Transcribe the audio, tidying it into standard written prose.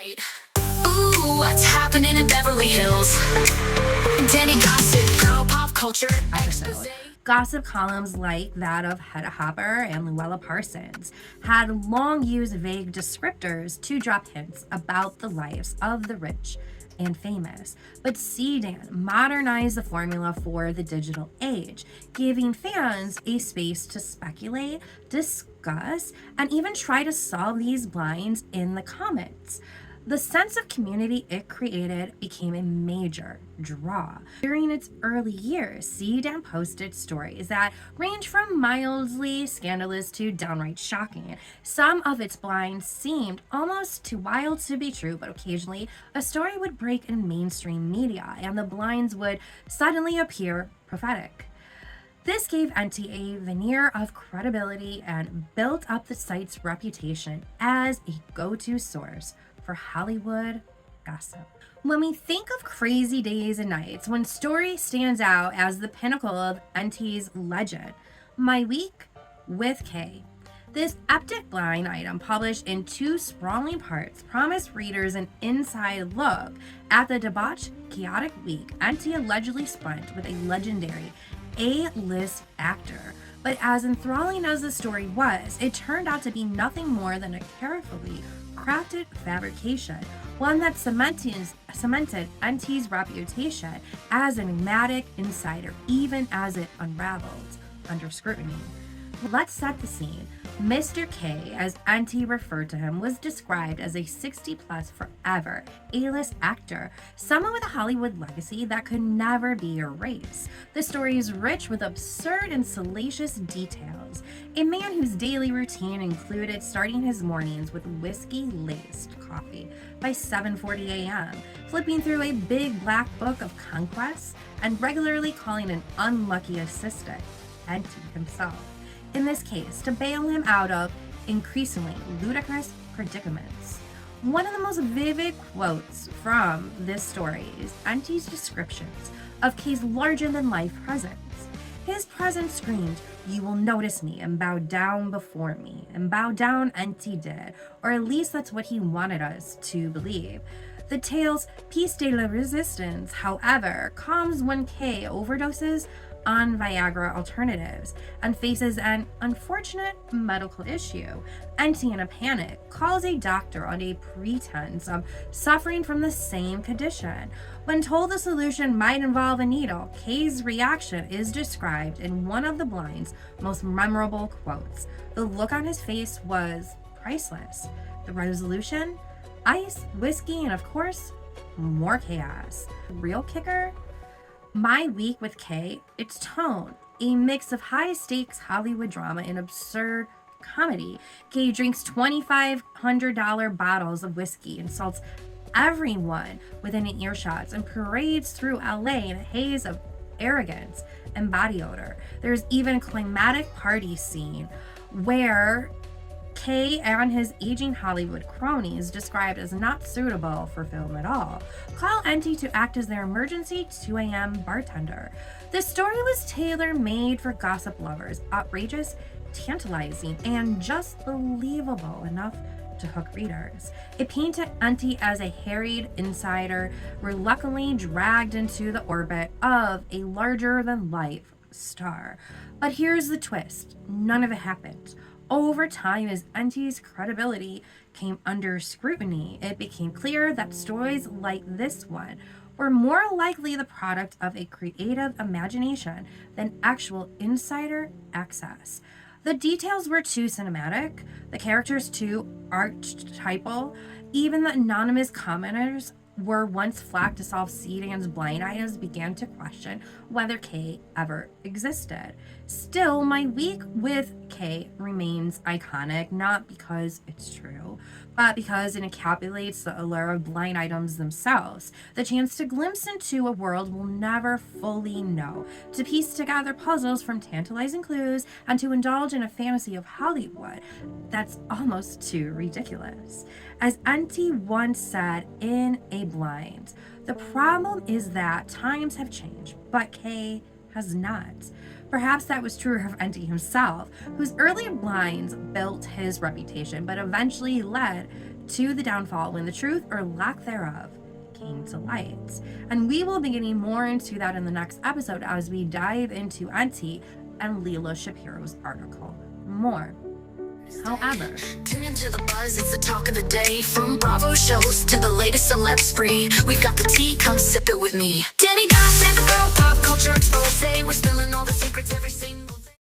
Right. Ooh, what's happening in Beverly Hills? Dani gossip, girl, pop culture episode. Gossip columns like that of Hedda Hopper and Luella Parsons had long used vague descriptors to drop hints about the lives of the rich and famous. But CDAN modernized the formula for the digital age, giving fans a space to speculate, discuss, and even try to solve these blinds in the comments. The sense of community it created became a major draw. During its early years, CDAN posted stories that range from mildly scandalous to downright shocking. Some of its blinds seemed almost too wild to be true, but occasionally a story would break in mainstream media and the blinds would suddenly appear prophetic. This gave Enty a veneer of credibility and built up the site's reputation as a go-to source for Hollywood gossip. When we think of crazy days and nights, one story stands out as the pinnacle of Enty's legend, My Week with Kay. This epic blind item, published in 2 sprawling parts, promised readers an inside look at the debauched, chaotic week Enty allegedly spent with a legendary A-list actor. But as enthralling as the story was, it turned out to be nothing more than a carefully crafted fabrication, one that cemented Enty's reputation as an enigmatic insider, even as it unraveled under scrutiny. Let's set the scene. Mr. K, as Enty referred to him, was described as a 60-plus forever A-list actor, someone with a Hollywood legacy that could never be erased. The story is rich with absurd and salacious details. A man whose daily routine included starting his mornings with whiskey-laced coffee by 7:40 a.m., flipping through a big black book of conquests, and regularly calling an unlucky assistant, Enty himself, in this case, to bail him out of increasingly ludicrous predicaments. One of the most vivid quotes from this story is Enty's descriptions of Kay's larger-than-life presence. His presence screamed, "You will notice me and bow down before me." And bow down Enty did, or at least that's what he wanted us to believe. The tale's piece de la resistance, however, comes when Kay overdoses on Viagra alternatives and faces an unfortunate medical issue. Enty, in a panic, calls a doctor on a pretense of suffering from the same condition. When told the solution might involve a needle, Kay's reaction is described in one of the blind's most memorable quotes. The look on his face was priceless. The resolution? Ice, whiskey, and of course, more chaos. Real kicker? My Week with Kay, its tone, a mix of high-stakes Hollywood drama and absurd comedy. Kay drinks $2,500 bottles of whiskey, insults everyone within an earshot, and parades through LA in a haze of arrogance and body odor. There's even a climatic party scene where Kay and his aging Hollywood cronies, described as not suitable for film at all, call Enty to act as their emergency 2 a.m. bartender. This story was tailor-made for gossip lovers, outrageous, tantalizing, and just believable enough to hook readers. It painted Enty as a harried insider, reluctantly dragged into the orbit of a larger-than-life star. But here's the twist. None of it happened. Over time, as Enty's credibility came under scrutiny, it became clear that stories like this one were more likely the product of a creative imagination than actual insider access. The details were too cinematic, the characters too archetypal, even the anonymous commenters were once flagged to solve CDAN's blind items began to question whether Kay ever existed. Still, My Week with Kay remains iconic, not because it's true, but because it encapsulates the allure of blind items themselves, the chance to glimpse into a world we'll never fully know, to piece together puzzles from tantalizing clues, and to indulge in a fantasy of Hollywood that's almost too ridiculous. As Enty once said in a blind, the problem is that times have changed, but Kay has not. Perhaps that was true of Enty himself, whose early blinds built his reputation, but eventually led to the downfall when the truth or lack thereof came to light. And we will be getting more into that in the next episode as we dive into Enty and Leela Shapiro's article more. However, tune into the buzz, it's the talk of the day. From Bravo shows to the latest celeb spree, we've got the tea, come sip it with me. Dani gossip, girl pop culture expose. We're spilling all the secrets every single